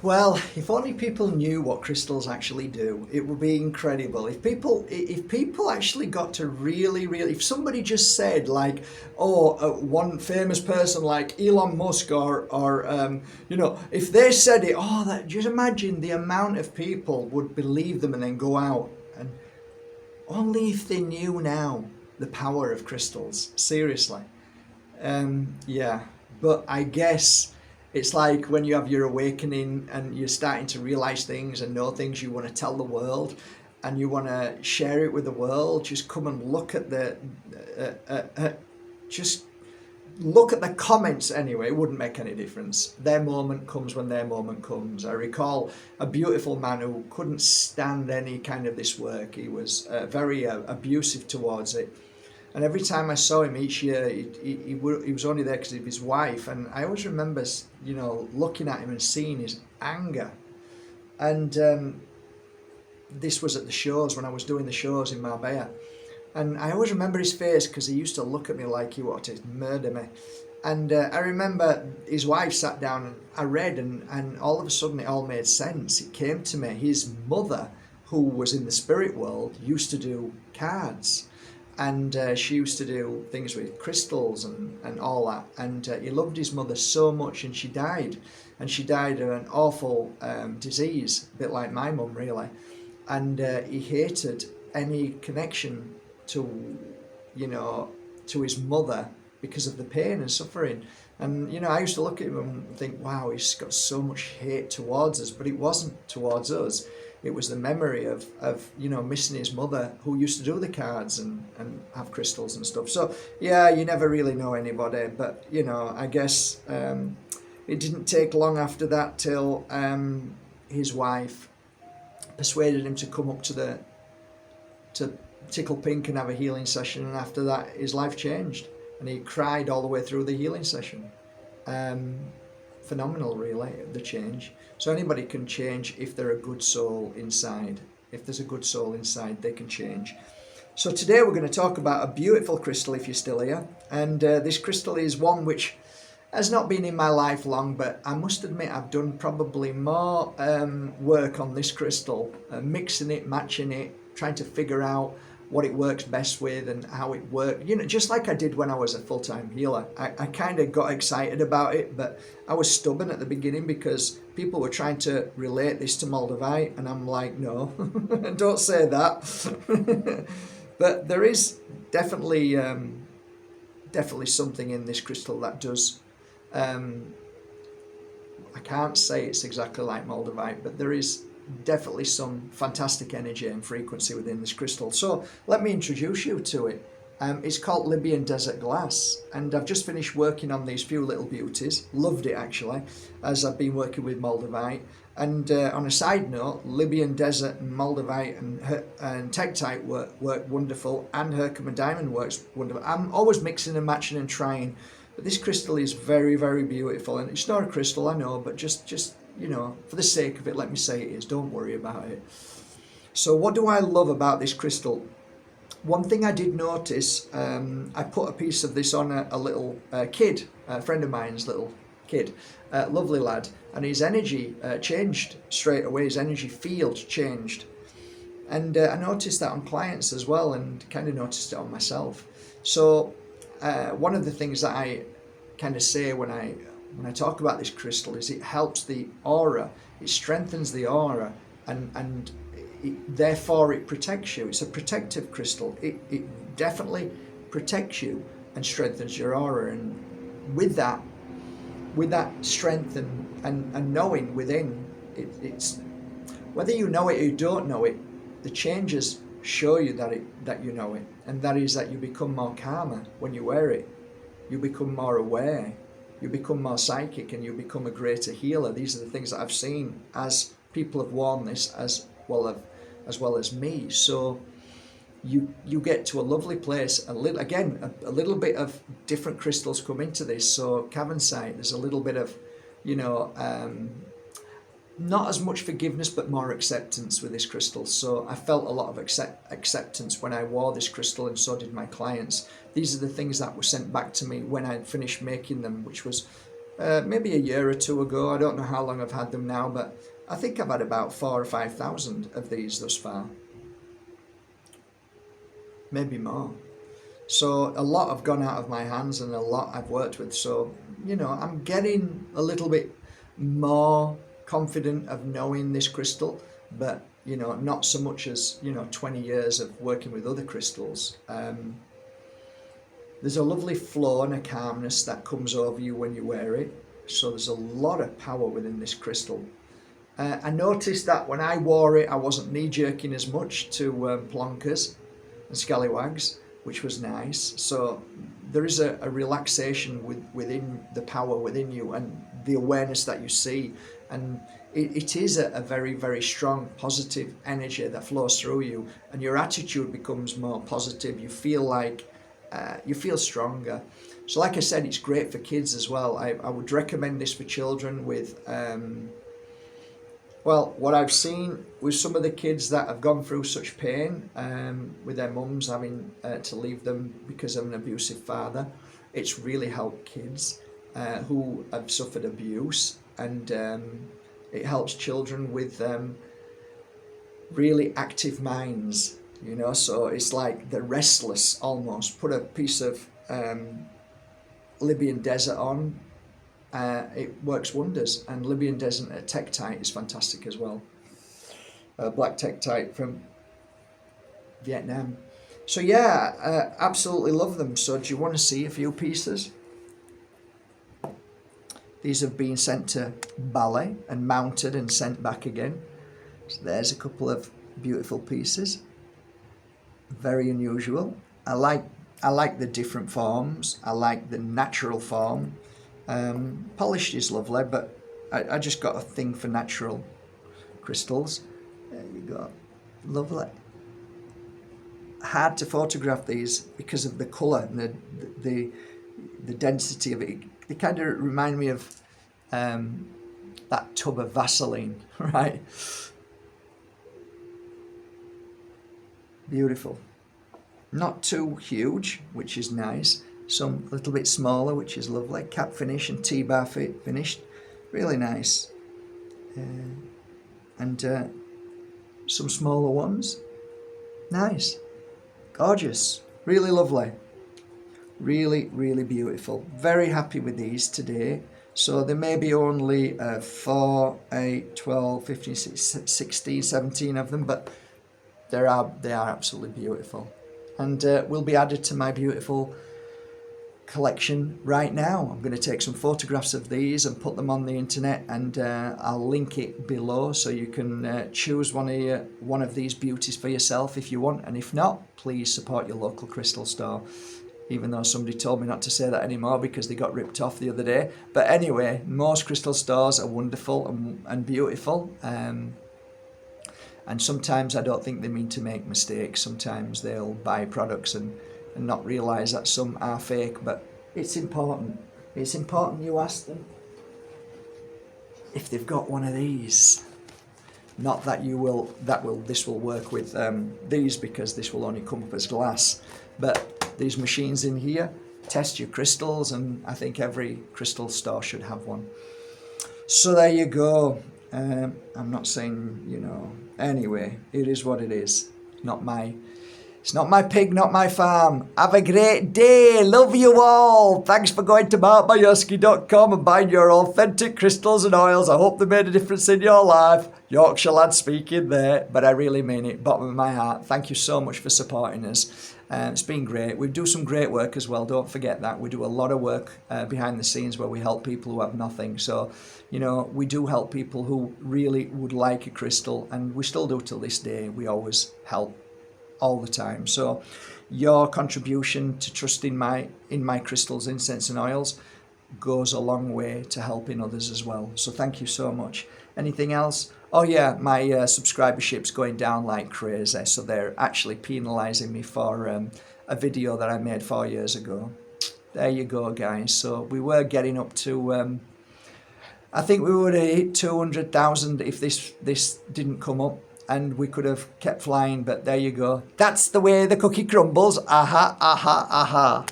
Well, if only people knew what crystals actually do, it would be incredible. If people actually got to really, if somebody just said like, oh, one famous person like Elon Musk or if they said it, oh, that just imagine the amount of people would believe them and then go out and only if they knew now the power of crystals. Seriously. Yeah, but I guess it's like when you have your awakening and you're starting to realize things and know things you want to tell the world and you want to share it with the world. Just come and look at just look at the comments anyway. It wouldn't make any difference. Their moment comes when their moment comes. I recall a beautiful man who couldn't stand any kind of this work. He was very abusive towards it. And every time I saw him each year, he was only there because of his wife. And I always remember, looking at him and seeing his anger. And this was at the shows, when I was doing the shows in Marbella. And I always remember his face because he used to look at me like he wanted to murder me. And I remember his wife sat down and I read, and all of a sudden it all made sense. It came to me. His mother, who was in the spirit world, used to do cards. And she used to do things with crystals and all that. And he loved his mother so much, and she died. And she died of an awful disease, a bit like my mum, really. And he hated any connection to, to his mother because of the pain and suffering. And, I used to look at him and think, wow, he's got so much hate towards us. But it wasn't towards us. It was the memory of missing his mother, who used to do the cards and have crystals and stuff. So yeah, you never really know anybody, but I guess it didn't take long after that till his wife persuaded him to come up to Tickle Pink and have a healing session, and after that his life changed and he cried all the way through the healing session. Phenomenal, really, the change. So anybody can change if they're a good soul inside. If there's a good soul inside, they can change. So today we're going to talk about a beautiful crystal, if you're still here. And this crystal is one which has not been in my life long, but I must admit I've done probably more work on this crystal, mixing it, matching it, trying to figure out what it works best with and how it works. Just like I did when I was a full-time healer. I kind of got excited about it, but I was stubborn at the beginning because people were trying to relate this to Moldavite, and I'm like, no, don't say that. But there is definitely something in this crystal that does. I can't say it's exactly like Moldavite, but there is definitely some fantastic energy and frequency within this crystal. So let me introduce you to it. It's called Libyan Desert Glass, and I've just finished working on these few little beauties. Loved it, actually, as I've been working with Moldavite. And on a side note, Libyan Desert and Moldavite and Tektite work wonderful, and Herkimer Diamond works wonderful. I'm always mixing and matching and trying, but this crystal is very, very beautiful. And it's not a crystal, I know, but just for the sake of it, let me say it is. Don't worry about it. So what do I love about this crystal? One thing I did notice, I put a piece of this on a little kid, a friend of mine's little kid, lovely lad, and his energy changed straight away. His energy field changed. And I noticed that on clients as well, and kind of noticed it on myself. So one of the things that I kind of say when I talk about this crystal is it helps the aura, it strengthens the aura, and therefore it protects you. It's a protective crystal. It definitely protects you and strengthens your aura. And with that strength and knowing within, it's whether you know it or you don't know it, the changes show you that you know it, and that is that you become more calmer when you wear it. You become more aware. You become more psychic, and you become a greater healer. These are the things that I've seen as people have worn this as well as me. So you get to a lovely place. A little bit of different crystals come into this. So Cavansite, there's a little bit of, not as much forgiveness, but more acceptance with this crystal. So I felt a lot of acceptance when I wore this crystal, and so did my clients. These are the things that were sent back to me when I finished making them, which was maybe a year or two ago. I don't know how long I've had them now, but I think I've had about 4,000 or 5,000 of these thus far. Maybe more. So a lot have gone out of my hands and a lot I've worked with. So, I'm getting a little bit more confident of knowing this crystal, but, not so much as, 20 years of working with other crystals. There's a lovely flow and a calmness that comes over you when you wear it. So there's a lot of power within this crystal. I noticed that when I wore it, I wasn't knee-jerking as much to plonkers and scallywags, which was nice. So there is a relaxation within the power within you and the awareness that you see. And it is a very, very strong positive energy that flows through you, and your attitude becomes more positive. You feel like you feel stronger. So like I said, it's great for kids as well. I would recommend this for children with well, what I've seen with some of the kids that have gone through such pain with their mums having to leave them because of an abusive father, it's really helped kids who have suffered abuse, and it helps children with really active minds, so it's like they're restless almost. Put a piece of Libyan desert on, it works wonders. And Libyan desert tektite is fantastic as well. Black tektite from Vietnam. So yeah, absolutely love them. So do you want to see a few pieces? These have been sent to Bali and mounted and sent back again. So there's a couple of beautiful pieces. Very unusual. I like the different forms. I like the natural form. Polished is lovely, but I just got a thing for natural crystals. There you go. Lovely. Hard to photograph these because of the colour and the density of it. They kind of remind me of that tub of Vaseline, right? Beautiful. Not too huge, which is nice. Some a little bit smaller, which is lovely. Cap finish and T-bar fit finished. Really nice. And some smaller ones. Nice. Gorgeous. Really lovely. Really, really beautiful. Very happy with these today. So there may be only 4, 8, 12, 15, 16, 17 of them, but they are absolutely beautiful. And will be added to my beautiful collection right now. I'm going to take some photographs of these and put them on the internet, and I'll link it below so you can choose one of these beauties for yourself if you want, and if not, please support your local crystal store, even though somebody told me not to say that anymore because they got ripped off the other day. But anyway, most crystal stores are wonderful and beautiful, and sometimes I don't think they mean to make mistakes. Sometimes they'll buy products and not realise that some are fake, but it's important. It's important you ask them if they've got one of these. Not that this will work with these, because this will only come up as glass, but these machines in here test your crystals, and I think every crystal store should have one. So there you go. I'm not saying, anyway, it is what it is. It's not my pig, not my farm. Have a great day. Love you all. Thanks for going to Bajerski.com and buying your authentic crystals and oils. I hope they made a difference in your life. Yorkshire lad speaking there, but I really mean it, bottom of my heart. Thank you so much for supporting us. It's been great. We do some great work as well. Don't forget that. We do a lot of work behind the scenes where we help people who have nothing. So, we do help people who really would like a crystal, and we still do till this day. We always help all the time. So your contribution to trusting in my crystals, incense and oils goes a long way to helping others as well. So thank you so much. Anything else? Oh yeah, my subscribership's going down like crazy, so they're actually penalising me for a video that I made 4 years ago. There you go, guys. So we were getting up to I think we would have hit 200,000 if this didn't come up, and we could have kept flying, but there you go. That's the way the cookie crumbles. Aha, aha, aha.